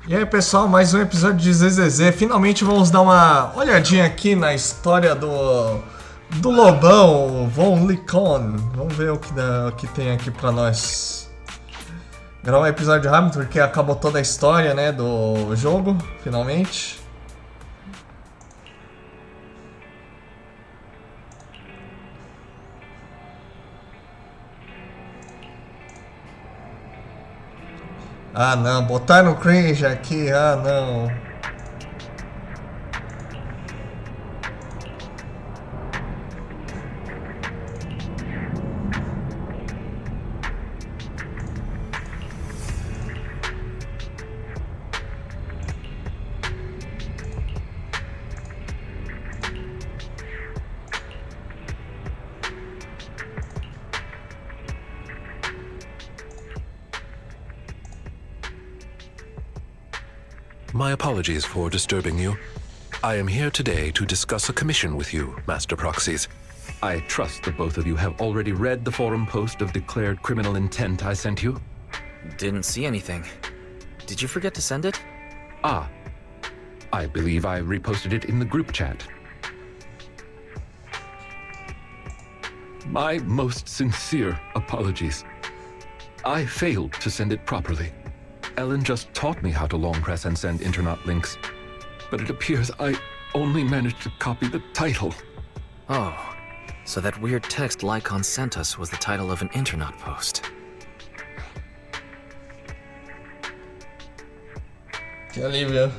E aí pessoal, mais um episódio de ZZZ. Finalmente vamos dar uma olhadinha aqui na história do Lobão, Von Licon. Vamos ver o que tem aqui pra nós. Gravar um episódio rápido porque acabou toda a história, né, do jogo, finalmente. Ah não, botaram cringe aqui, ah não. My apologies for disturbing you. I am here today to discuss a commission with you, Master Proxies. I trust that both of you have already read the forum post of declared criminal intent I sent you. Didn't see anything. Did you forget to send it? Ah, I believe I reposted it in the group chat. My most sincere apologies. I failed to send it properly. Ellen just taught me how to long press and send internet links, but it appears I only managed to copy the title. Oh, so that weird text Lycon sent us was the title of an internet post. Que alívio.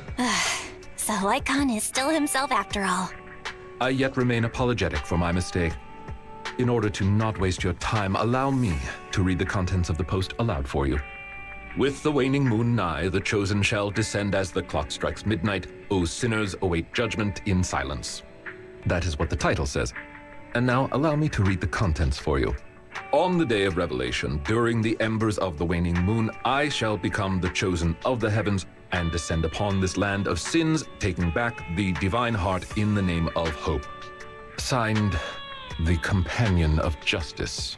So Lycon is still himself after all. I yet remain apologetic for my mistake. In order to not waste your time, allow me to read the contents of the post aloud for you. With the waning moon nigh, the chosen shall descend as the clock strikes midnight. O sinners, await judgment in silence. That is what the title says. And now allow me to read the contents for you. On the day of revelation, during the embers of the waning moon, I shall become the chosen of the heavens and descend upon this land of sins, taking back the divine heart in the name of hope. Signed, the Companion of Justice.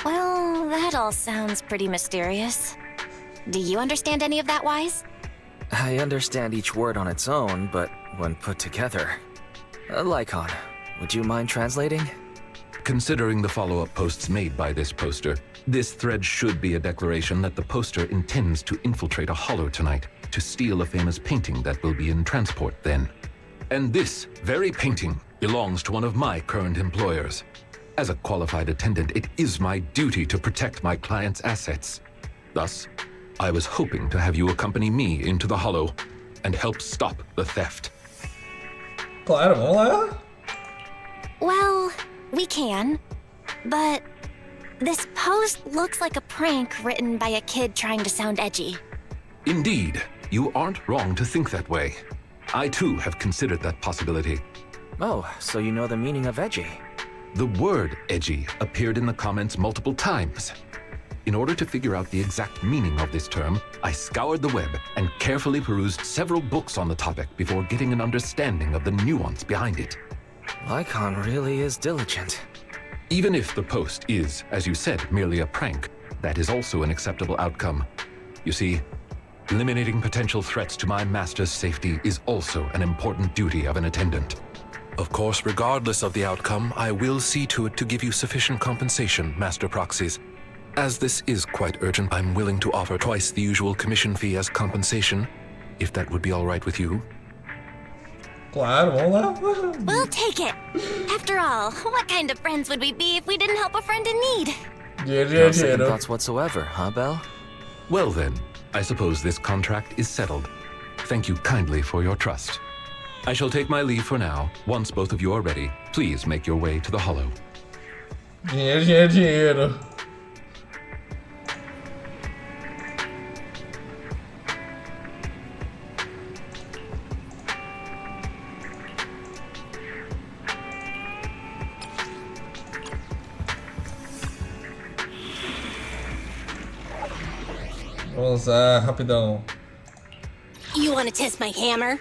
Well, that all sounds pretty mysterious. Do you understand any of that, Wise? I understand each word on its own, but when put together... Lycon, would you mind translating? Considering the follow-up posts made by this poster, this thread should be a declaration that the poster intends to infiltrate a hollow tonight to steal a famous painting that will be in transport then. And this very painting belongs to one of my current employers. As a qualified attendant, it is my duty to protect my client's assets. Thus, I was hoping to have you accompany me into the hollow and help stop the theft. Claro, vamos lá. Well, we can, but this post looks like a prank written by a kid trying to sound edgy. Indeed, you aren't wrong to think that way. I too have considered that possibility. Oh, so you know the meaning of edgy. The word edgy appeared in the comments multiple times. In order to figure out the exact meaning of this term, I scoured the web and carefully perused several books on the topic before getting an understanding of the nuance behind it. Lycon really is diligent. Even if the post is, as you said, merely a prank, that is also an acceptable outcome. You see, eliminating potential threats to my master's safety is also an important duty of an attendant. Of course, regardless of the outcome, I will see to it to give you sufficient compensation, Master Proxies. As this is quite urgent, I'm willing to offer twice the usual commission fee as compensation, if that would be all right with you. Claro, vamos lá. We'll take it. After all, what kind of friends would we be if we didn't help a friend in need? No second Dinheiro. thoughts whatsoever, huh, Belle? Well then, I suppose this contract is settled. Thank you kindly for your trust. I shall take my leave for now. Once both of you are ready, please make your way to the hollow. Dinheiro, dinheiro, dinheiro. Vamos lá, rapidão. You want to test my hammer?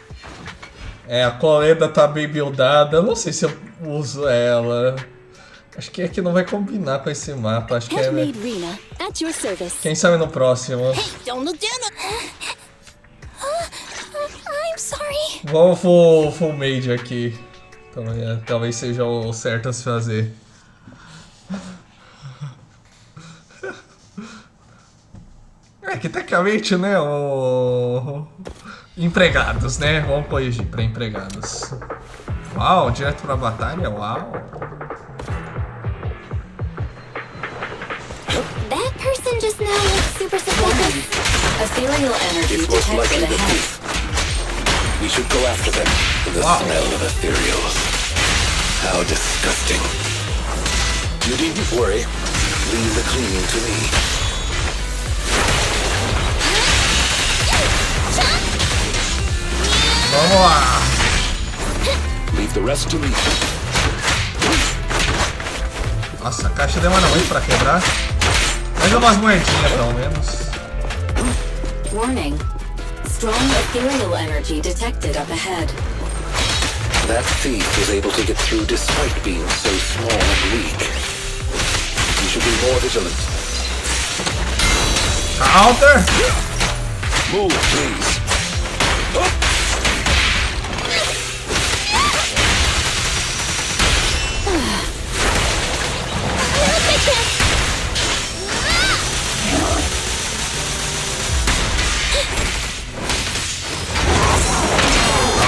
É, a coleta tá bem buildada. Eu não sei se eu uso ela. Acho que aqui não vai combinar com esse mapa. Acho que é... Handmade Rena, at your service. Quem sabe no próximo. Don't look down. I'm sorry. Vamos full made aqui. Talvez seja o certo a se fazer. É que tecnicamente, né, empregados, né? Vamos corrigir para empregados. Uau, direto pra batalha, uau. That person just now looks super supportive. Ethereal energy It's most detected likely the ahead. thief. We should go after them. The smell of ethereals. How disgusting. You needn't worry. Leave the cleaning to me. Vamos lá. Leave the rest to me. Nossa, a caixa demora muito pra quebrar. Mas é umas moedinhas, pelo menos. Warning. Strong ethereal energy detected up ahead. That thief was able to get through despite being so small and weak. You should be more vigilant. Counter! Move, please.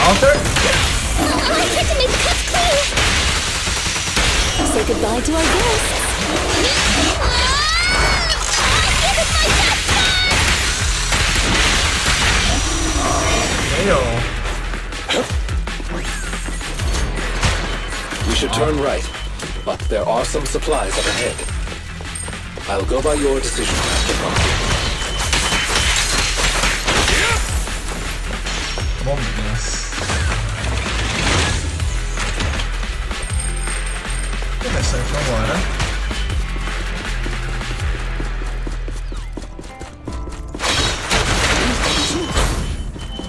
Counter! I had to make the cuts clean. Say goodbye to our guests. Eyo. We should turn right, but there are some supplies up ahead. I'll go by your decision, Master Prompting. Vamos. Interessante, vambora.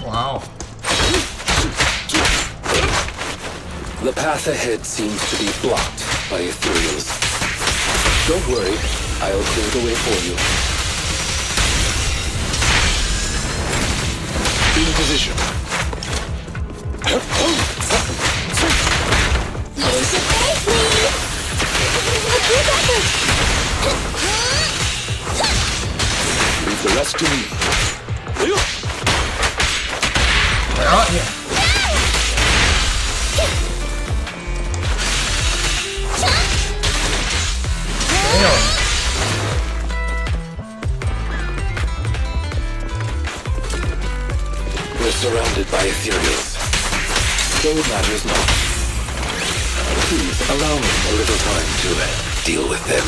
Uau. The path ahead seems to be blocked by ethereals. Don't worry, I'll clear the way for you. In position. Leave the rest to me. Oh, yeah. We're surrounded by ethereals. Though it matters not. Please allow me a little time to deal with them.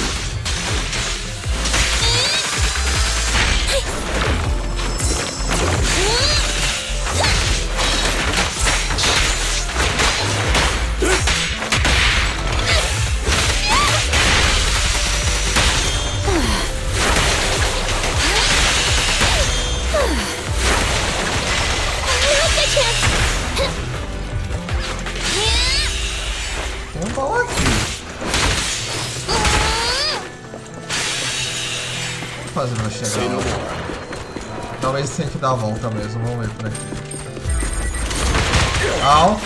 Tem um pau aqui. O que fazer pra chegar lá? Talvez tenha que dar a volta mesmo. Vamos ver por aqui. Au.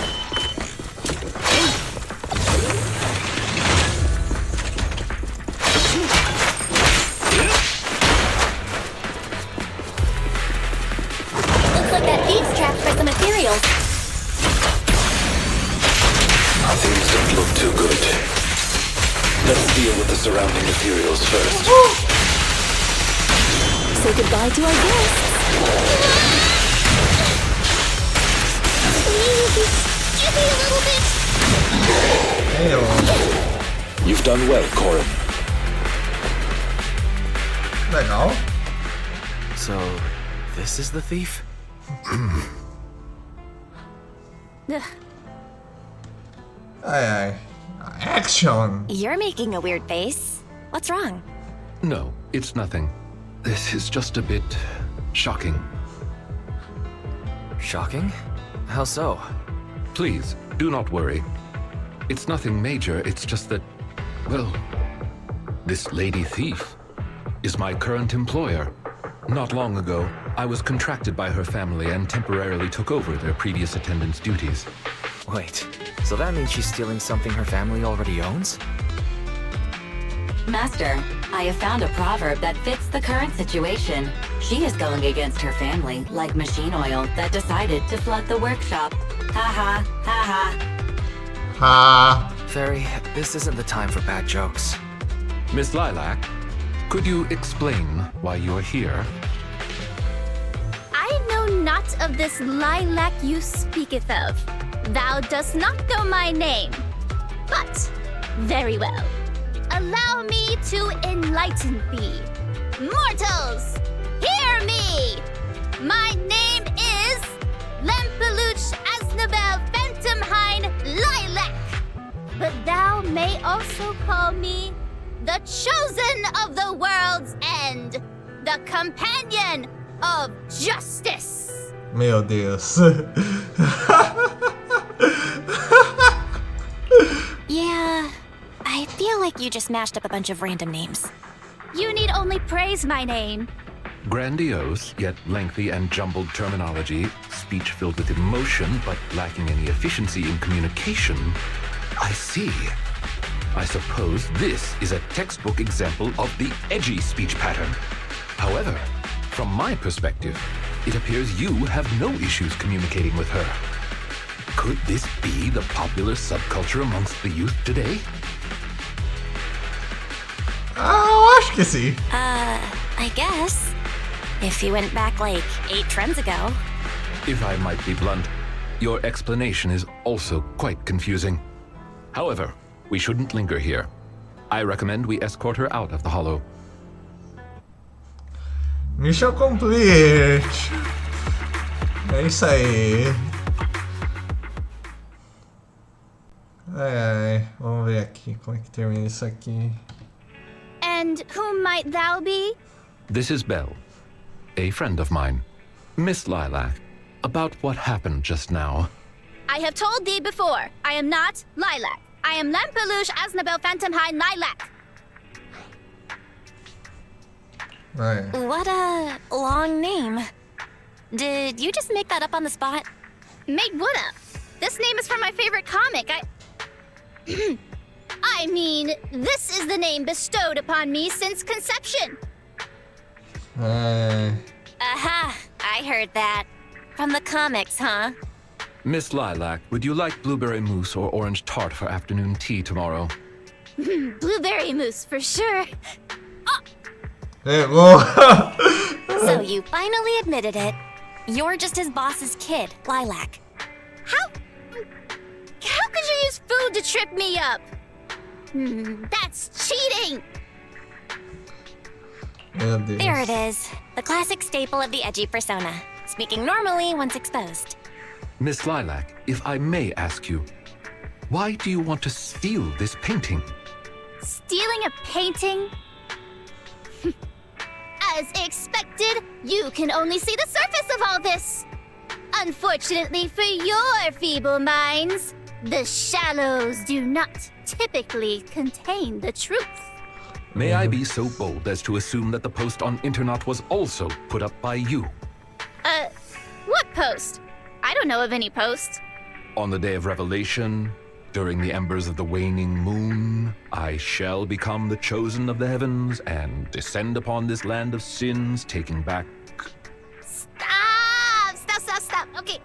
Looks like that thief's trapped for some ethereals. Things don't look too good. Let's deal with the surrounding ethereals first. Say goodbye to our guests. Please, give me a little bit. Eyo. You've done well, Corin. Legal. So, this is the thief? Ugh. Ai, ai. Action! You're making a weird face. What's wrong? No, it's nothing. This is just a bit shocking. Shocking? How so? Please, do not worry. It's nothing major, it's just that Well, this lady thief is my current employer. Not long ago, I was contracted by her family and temporarily took over their previous attendant's duties. Wait, so that means she's stealing something her family already owns? Master, I have found a proverb that fits the current situation. She is going against her family, like machine oil that decided to flood the workshop. Ha ha, ha ha. Ha. Fairy, this isn't the time for bad jokes. Miss Lilac, could you explain why you are here? I know not of this lilac you speaketh of. Thou dost not know my name. But, very well. Allow me to enlighten thee. Mortals, hear me! My name is Lempeluch Asnabel Phantomhine Lilac. But thou may also call me the Chosen of the World's End, the Companion of Justice. Meu Deus. Yeah, I feel like you just mashed up a bunch of random names. You need only praise my name. Grandiose, yet lengthy and jumbled terminology, speech filled with emotion but lacking any efficiency in communication. I see. I suppose this is a textbook example of the edgy speech pattern. However, from my perspective, it appears you have no issues communicating with her. Could this be the popular subculture amongst the youth today? Eu acho que sim. I guess. If you went back like 8 trends ago. If I might be blunt, your explanation is also quite confusing. However, we shouldn't linger here. I recommend we escort her out of the hollow. Mission complete. É isso aí. Ai, vamos ver aqui como é que termina isso aqui. And whom might thou be? This is Belle, a friend of mine. Miss Lilac, about what happened just now. I have told thee before, I am not Lilac. I am Lempeluch Asnabel Phantomhine Lilac. Vai. What a long name. Did you just make that up on the spot? Make what up? This name is from my favorite comic. I mean, this is the name bestowed upon me since conception. Aha, I heard that. From the comics, huh? Miss Lilac, would you like blueberry mousse or orange tart for afternoon tea tomorrow? Blueberry mousse for sure. Pegou. So you finally admitted it. You're just his boss's kid, Lilac. How could you use food to trip me up? That's cheating! Meu Deus. There it is. The classic staple of the edgy persona. Speaking normally once exposed. Miss Lilac, if I may ask you, why do you want to steal this painting? Stealing a painting? As expected, you can only see the surface of all this. Unfortunately for your feeble minds, the shallows do not typically contain the truth. May I be so bold as to assume that the post on internet was also put up by you? What post? I don't know of any posts. On the day of revelation, during the embers of the waning moon, I shall become the chosen of the heavens and descend upon this land of sins, taking back... Stop. Okay,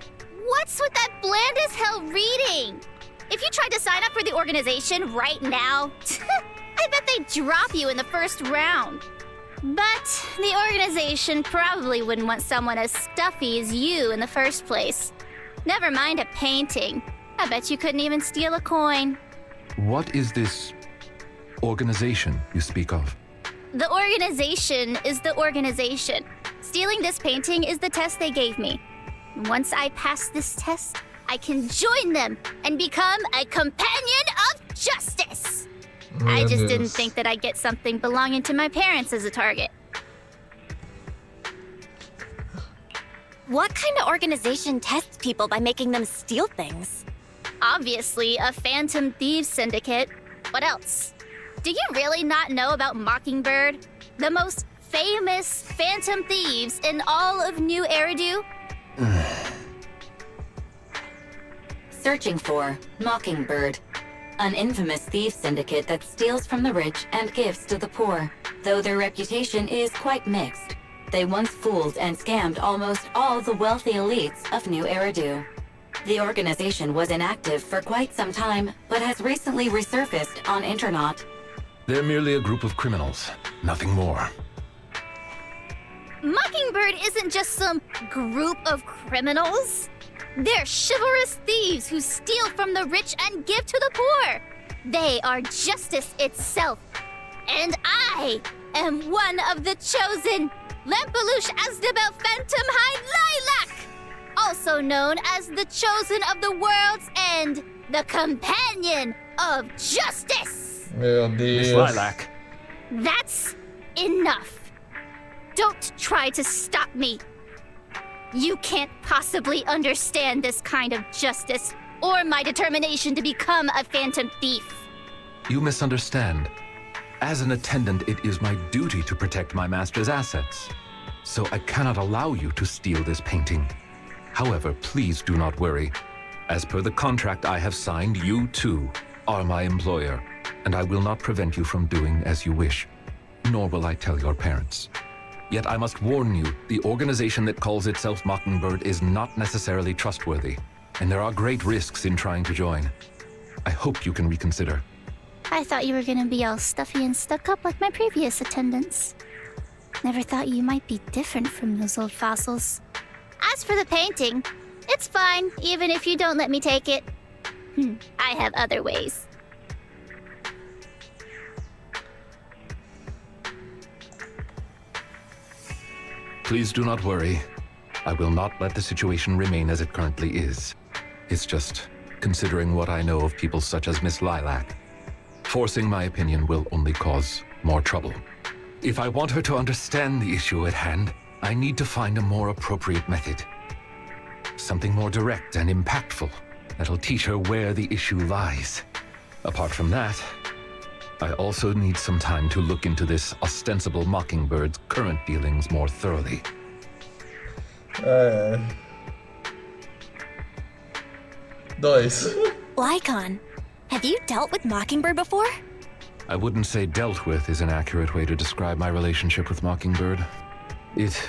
what's with that bland as hell reading? If you tried to sign up for the organization right now, I bet they'd drop you in the first round. But the organization probably wouldn't want someone as stuffy as you in the first place. Never mind a painting. I bet you couldn't even steal a coin. What is this organization you speak of? The organization is the organization. Stealing this painting is the test they gave me. Once I pass this test, I can join them and become a companion of justice. I just didn't think that I'd get something belonging to my parents as a target. What kind of organization tests people by making them steal things? Obviously, a phantom thieves syndicate. What else? Do you really not know about Mockingbird? The most famous phantom thieves in all of New Eridu? Searching for Mockingbird, an infamous thief syndicate that steals from the rich and gives to the poor. Though their reputation is quite mixed, they once fooled and scammed almost all the wealthy elites of New Eridu. The organization was inactive for quite some time, but has recently resurfaced on Internet. They're merely a group of criminals, nothing more. Mockingbird isn't just some group of criminals. They're chivalrous thieves who steal from the rich and give to the poor. They are justice itself. And I am one of the chosen, Lempeluche Asdabel Phantom High Lilac, also known as the chosen of the world's end, the companion of justice. Meu Deus. Miss Lilac. That's enough. Don't try to stop me. You can't possibly understand this kind of justice or my determination to become a phantom thief. You misunderstand. As an attendant, it is my duty to protect my master's assets. So I cannot allow you to steal this painting. However, please do not worry. As per the contract I have signed, you too are my employer, and I will not prevent you from doing as you wish, nor will I tell your parents. Yet I must warn you, the organization that calls itself Mockingbird is not necessarily trustworthy, and there are great risks in trying to join. I hope you can reconsider. I thought you were gonna be all stuffy and stuck up like my previous attendants. Never thought you might be different from those old fossils. As for the painting, it's fine, even if you don't let me take it. I have other ways. Please do not worry. I will not let the situation remain as it currently is. It's just considering what I know of people such as Miss Lilac. Forcing my opinion will only cause more trouble. If I want her to understand the issue at hand, I need to find a more appropriate method. Something more direct and impactful that'll teach her where the issue lies. Apart from that, I also need some time to look into this ostensible Mockingbird's current dealings more thoroughly. Dois. Lycon, have you dealt with Mockingbird before? I wouldn't say dealt with is an accurate way to describe my relationship with Mockingbird. It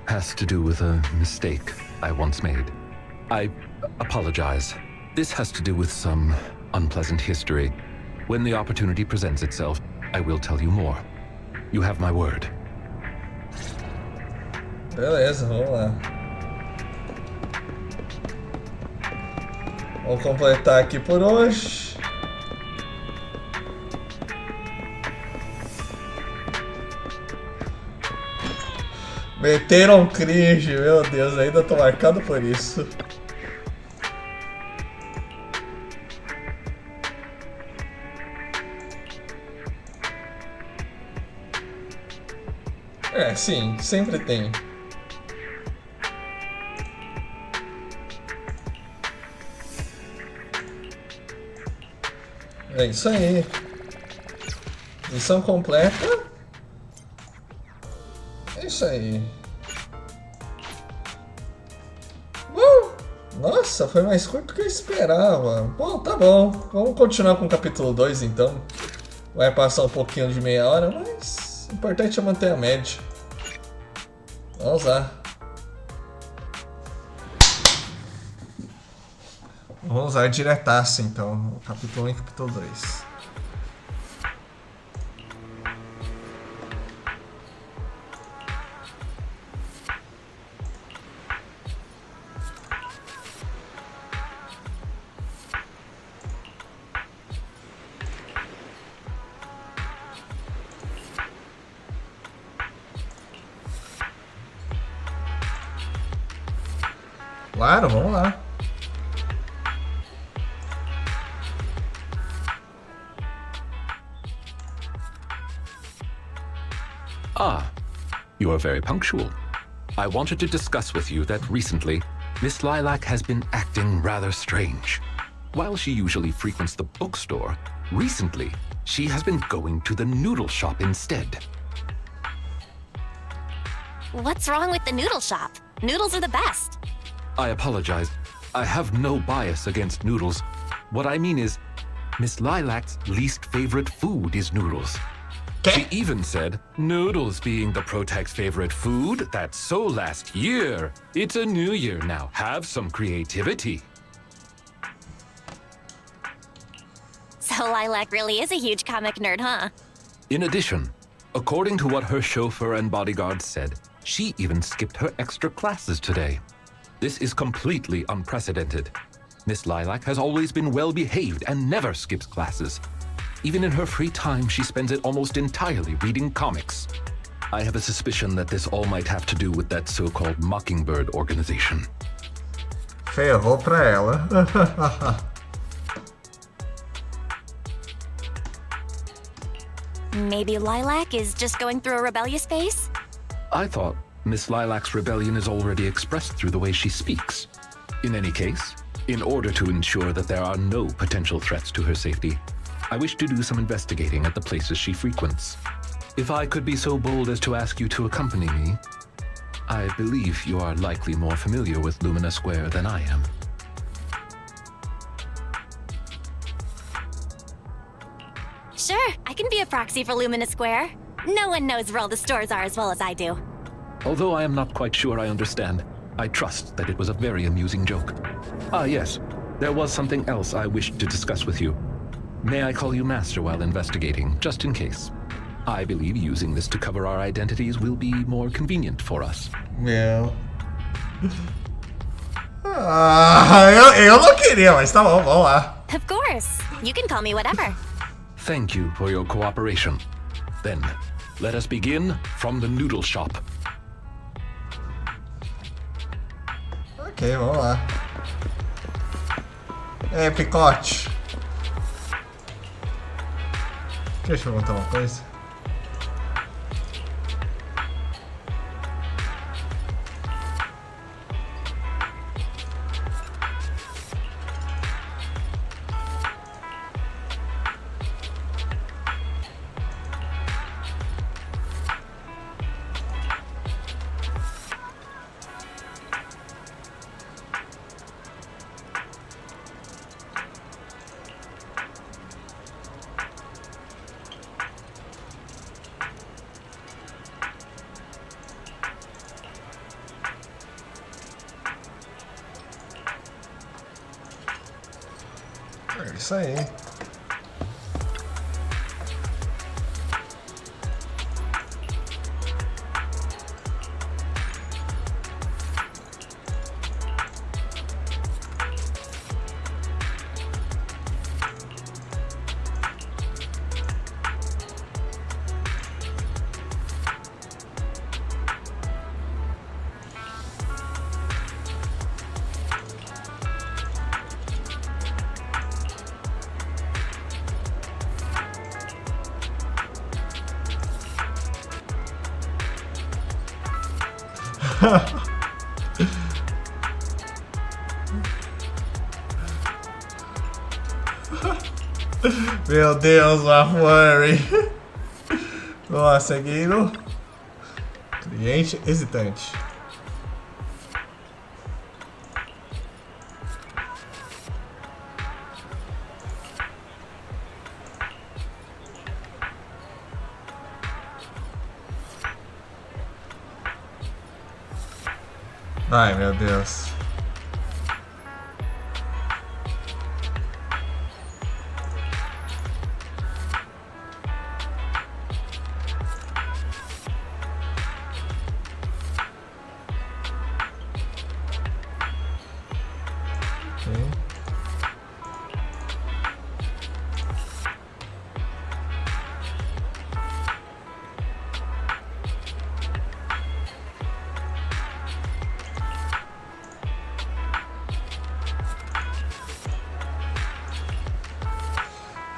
has to do with a mistake I once made. I apologize. This has to do with some unpleasant history. When the opportunity presents itself, I will tell you more. You have my word. Beleza, vamos lá. Vamos completar aqui por hoje. Meteram cringe, meu Deus, ainda tô marcado por isso. É, sim, sempre tem. É isso aí. Missão completa. É isso aí. Nossa, foi mais curto do que eu esperava. Bom, tá bom. Vamos continuar com o capítulo 2 então. Vai passar um pouquinho de meia hora, mas o importante é manter a média. Vamos lá. Vamos usar diretaço então. O capítulo 1 e o capítulo 2. Claro, vamos lá. Ah, you are very punctual. I wanted to discuss with you that recently, Miss Lilac has been acting rather strange. While she usually frequents the bookstore, recently she has been going to the noodle shop instead. What's wrong with the noodle shop? Noodles are the best. I apologize. I have no bias against noodles. What I mean is, Miss Lilac's least favorite food is noodles. She even said, noodles being the Protec's favorite food, that's so last year. It's a new year now. Have some creativity. So Lilac really is a huge comic nerd, huh? In addition, according to what her chauffeur and bodyguard said, she even skipped her extra classes today. This is completely unprecedented. Miss Lilac has always been well-behaved and never skips classes. Even in her free time, she spends it almost entirely reading comics. I have a suspicion that this all might have to do with that so-called Mockingbird organization. Ferrou pra ela. Maybe Lilac is just going through a rebellious phase? I thought Miss Lilac's rebellion is already expressed through the way she speaks. In any case, in order to ensure that there are no potential threats to her safety, I wish to do some investigating at the places she frequents. If I could be so bold as to ask you to accompany me, I believe you are likely more familiar with Lumina Square than I am. Sure, I can be a proxy for Lumina Square. No one knows where all the stores are as well as I do. Although I am not quite sure I understand, I trust that it was a very amusing joke. Ah, yes, there was something else I wished to discuss with you. May I call you Master while investigating, just in case? I believe using this to cover our identities will be more convenient for us. Meu. Eu não queria, mas tá bom, vamos lá. Of course. You can call me whatever. Thank you for your cooperation. Then, let us begin from the noodle shop. Ok, vamos lá. É, Picote. Deixa eu perguntar uma coisa. É isso aí. Meu Deus, uma flurry. Ó, seguindo. Cliente hesitante. Ai, meu Deus.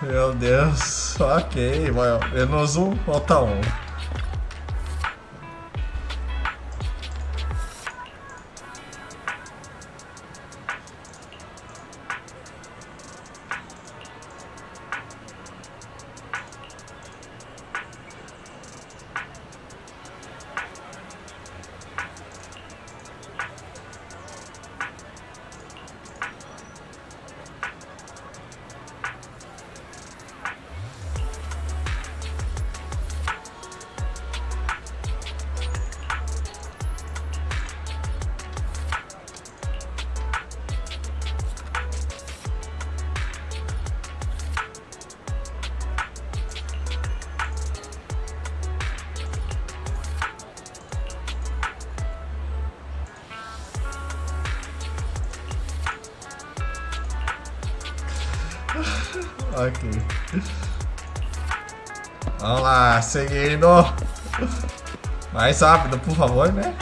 Meu Deus, ok, vai, menos um, falta um. Ok. Vamos lá, seguindo. Mais rápido, por favor, né?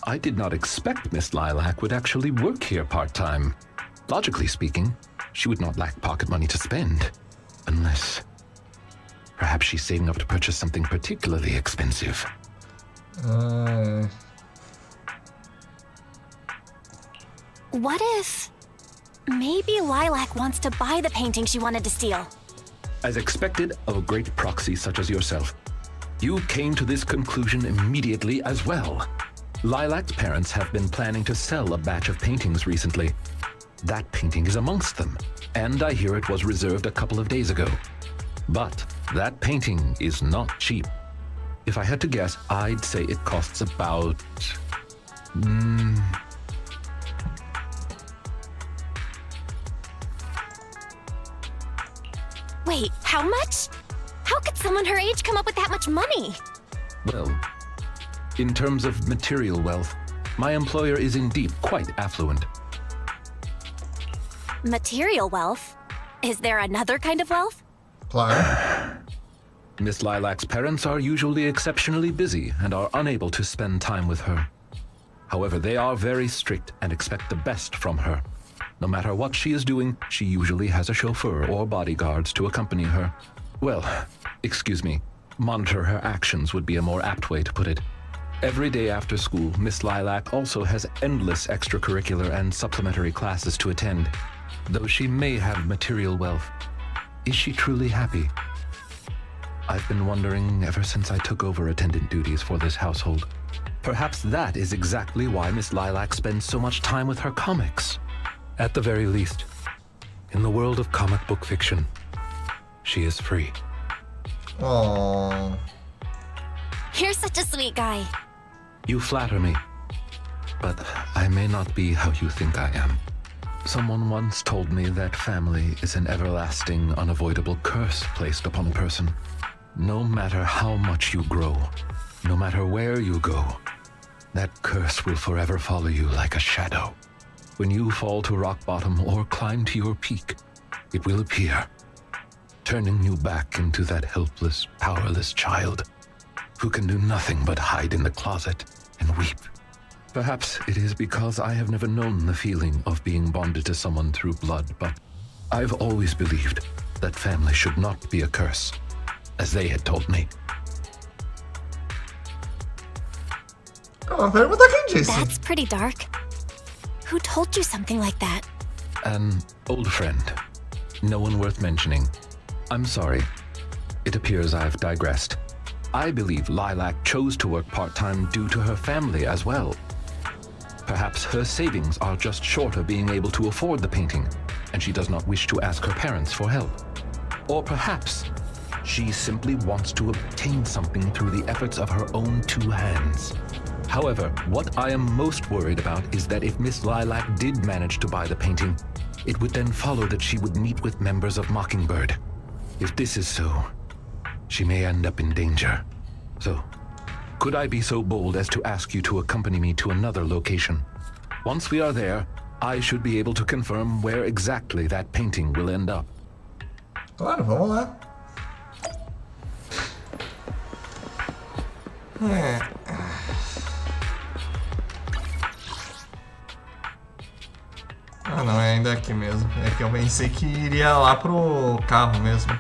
I did not expect Miss Lilac would actually work here part-time. Logically speaking, she would not lack pocket money to spend. Unless... perhaps she's saving up to purchase something particularly expensive. What if... maybe Lilac wants to buy the painting she wanted to steal? As expected of a great proxy such as yourself, you came to this conclusion immediately as well. Lilac's parents have been planning to sell a batch of paintings recently. That painting is amongst them, and I hear it was reserved a couple of days ago. But that painting is not cheap. If I had to guess, I'd say it costs about... Wait, how much? How could someone her age come up with that much money? Well, in terms of material wealth, my employer is indeed quite affluent. Material wealth? Is there another kind of wealth? Claro. Miss Lilac's parents are usually exceptionally busy and are unable to spend time with her. However, they are very strict and expect the best from her. No matter what she is doing, she usually has a chauffeur or bodyguards to accompany her. Well, excuse me, monitor her actions would be a more apt way to put it. Every day after school, Miss Lilac also has endless extracurricular and supplementary classes to attend. Though she may have material wealth, is she truly happy? I've been wondering ever since I took over attendant duties for this household. Perhaps that is exactly why Miss Lilac spends so much time with her comics. At the very least, in the world of comic book fiction, she is free. Aww. You're such a sweet guy. You flatter me, but I may not be how you think I am. Someone once told me that family is an everlasting, unavoidable curse placed upon a person. No matter how much you grow, no matter where you go, that curse will forever follow you like a shadow. When you fall to rock bottom or climb to your peak, it will appear, turning you back into that helpless, powerless child who can do nothing but hide in the closet and weep. Perhaps it is because I have never known the feeling of being bonded to someone through blood, but I've always believed that family should not be a curse, as they had told me. Uma pergunta quem disse? That's pretty dark. Who told you something like that? An old friend. No one worth mentioning. I'm sorry. It appears I've digressed. I believe Lilac chose to work part-time due to her family as well. Perhaps her savings are just short of being able to afford the painting, and she does not wish to ask her parents for help. Or perhaps she simply wants to obtain something through the efforts of her own two hands. However, what I am most worried about is that if Miss Lilac did manage to buy the painting, it would then follow that she would meet with members of Mockingbird. If this is so, she may end up in danger. So, could I be so bold as to ask you to accompany me to another location? Once we are there, I should be able to confirm where exactly that painting will end up. Claro, vamos lá. Ah, não, é ainda aqui mesmo. É que eu pensei que iria lá pro carro mesmo.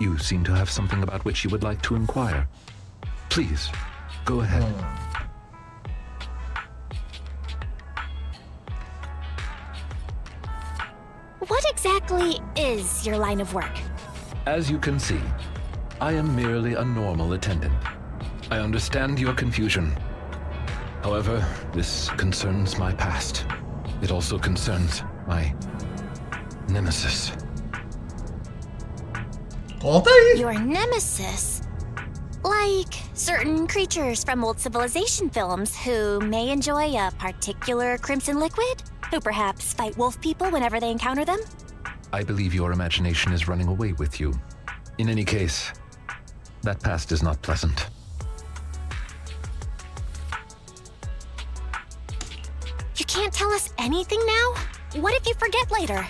You seem to have something about which you would like to inquire. Please, go ahead. What exactly is your line of work? As you can see, I am merely a normal attendant. I understand your confusion. However, this concerns my past. It also concerns my nemesis. Conta aí. Your nemesis? Like certain creatures from old civilization films who may enjoy a particular crimson liquid? Who perhaps fight wolf people whenever they encounter them? I believe your imagination is running away with you. In any case, that past is not pleasant. You can't tell us anything now? What if you forget later?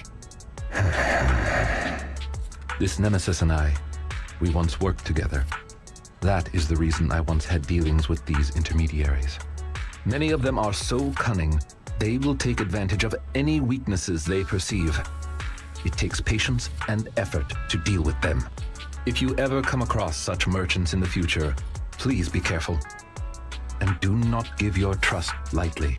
This nemesis and I, we once worked together. That is the reason I once had dealings with these intermediaries. Many of them are so cunning, they will take advantage of any weaknesses they perceive. It takes patience and effort to deal with them. If you ever come across such merchants in the future, please be careful. And do not give your trust lightly.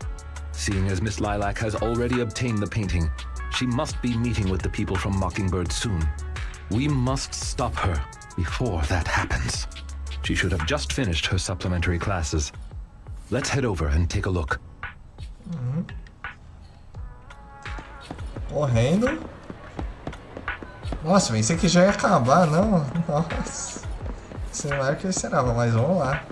Seeing as Miss Lilac has already obtained the painting, she must be meeting with the people from Mockingbird soon. We must stop her before that happens. She should have just finished her supplementary classes. Let's head over and take a look. Correndo. Nossa, pensei que já ia acabar, não. Nossa. Sei lá o que eu esperava, mas vamos lá.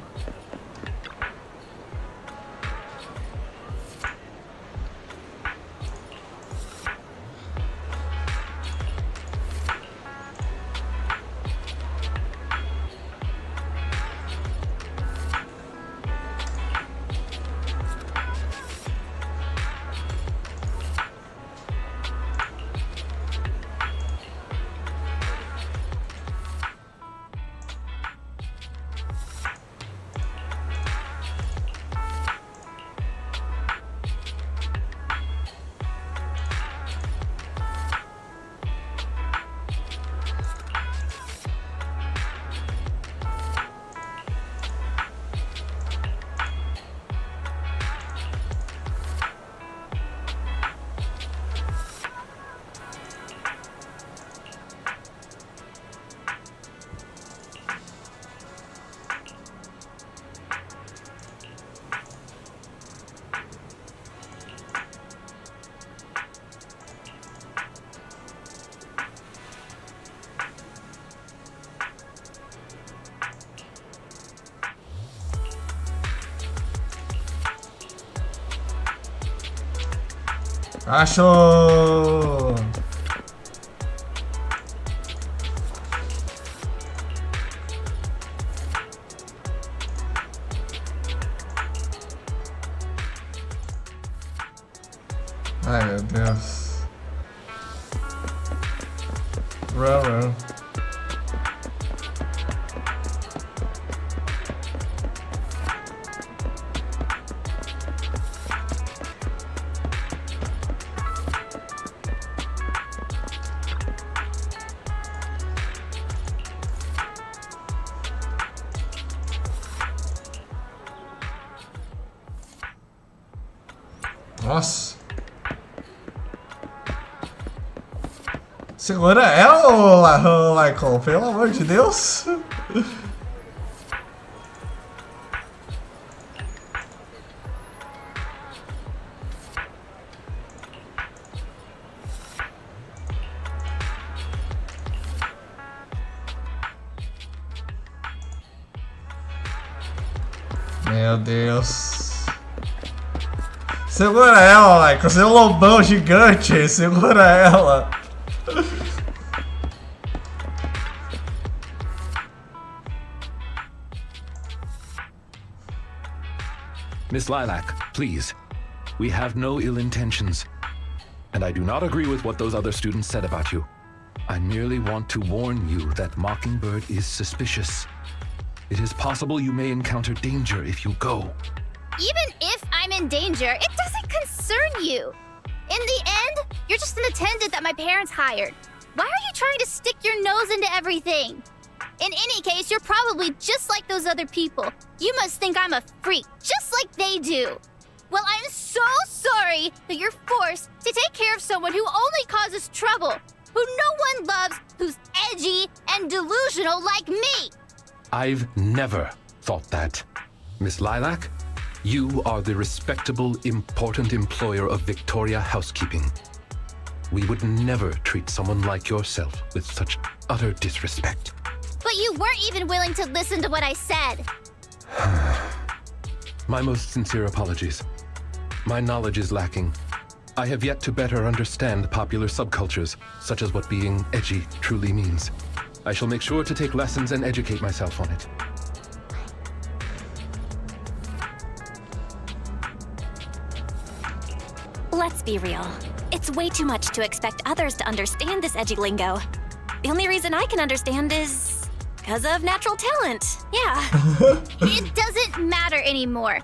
Achou! Ai, meu Deus. Run. Nossa. Segura ela, ô Lycon, pelo amor de Deus. Meu Deus. Segura ela, Lycon, você é um lobão gigante, segura ela. Miss Lilac, please. We have no ill intentions. And I do not agree with what those other students said about you. I merely want to warn you that Mockingbird is suspicious. It is possible you may encounter danger if you go. Even if I'm in danger, it doesn't concern you. In the end, you're just an attendant that my parents hired. Why are you trying to stick your nose into everything? In any case, you're probably just like those other people. You must think I'm a freak, just like they do. Well, I'm so sorry that you're forced to take care of someone who only causes trouble, who no one loves, who's edgy and delusional like me. I've never thought that. Miss Lilac, you are the respectable, important employer of Victoria Housekeeping. We would never treat someone like yourself with such utter disrespect. But you weren't even willing to listen to what I said. My most sincere apologies. My knowledge is lacking. I have yet to better understand popular subcultures, such as what being edgy truly means. I shall make sure to take lessons and educate myself on it. Let's be real. It's way too much to expect others to understand this edgy lingo. The only reason I can understand is because of natural talent. Yeah. It doesn't matter anymore.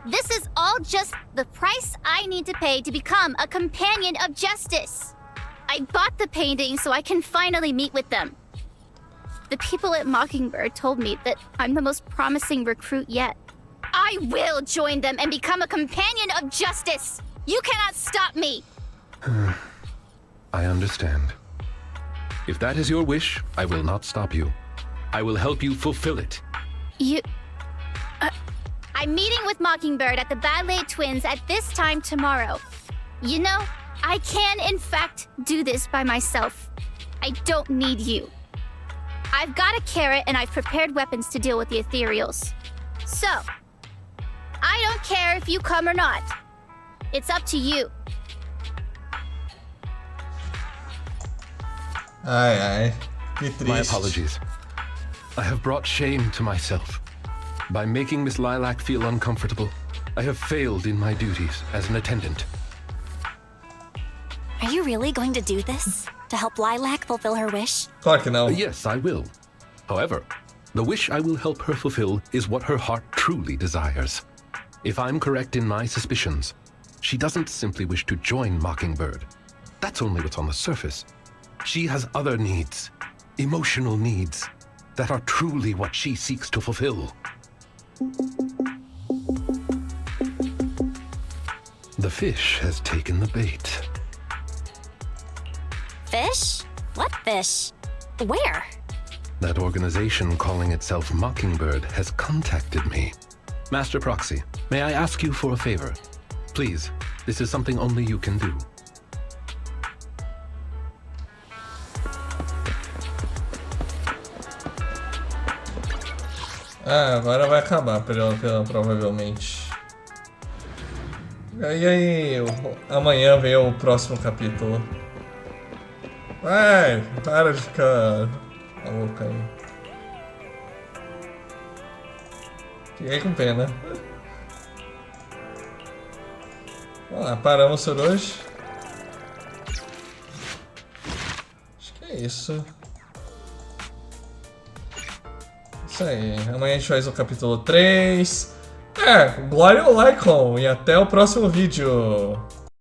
This is all just the price I need to pay to become a companion of justice. I bought the painting so I can finally meet with them. The people at Mockingbird told me that I'm the most promising recruit yet. I will join them and become a companion of justice. You cannot stop me. I understand. If that is your wish, I will not stop you. I will help you fulfill it. I'm meeting with Mockingbird at the Ballet Twins at this time tomorrow. You know, I can in fact do this by myself. I don't need you. I've got a carrot and I've prepared weapons to deal with the ethereals. So, I don't care if you come or not. It's up to you. Ai, que triste. My apologies. I have brought shame to myself. By making Miss Lilac feel uncomfortable, I have failed in my duties as an attendant. Are you really going to do this? To help Lilac fulfill her wish? Claro que não. Yes, I will. However, the wish I will help her fulfill is what her heart truly desires. If I'm correct in my suspicions, she doesn't simply wish to join Mockingbird. That's only what's on the surface. She has other needs, emotional needs, that are truly what she seeks to fulfill. The fish has taken the bait. Fish? What fish? Where? That organization calling itself Mockingbird has contacted me. Master Proxy, may I ask you for a favor? Please, this is something only you can do. Ah, agora vai acabar, provavelmente. E aí, amanhã vem o próximo capítulo. Vai, para de ficar maluco aí. Fiquei com pena. Vamos lá, paramos por hoje. Acho que é isso. Isso aí. Amanhã a gente faz o capítulo 3. Glória ao Lycon. E até o próximo vídeo.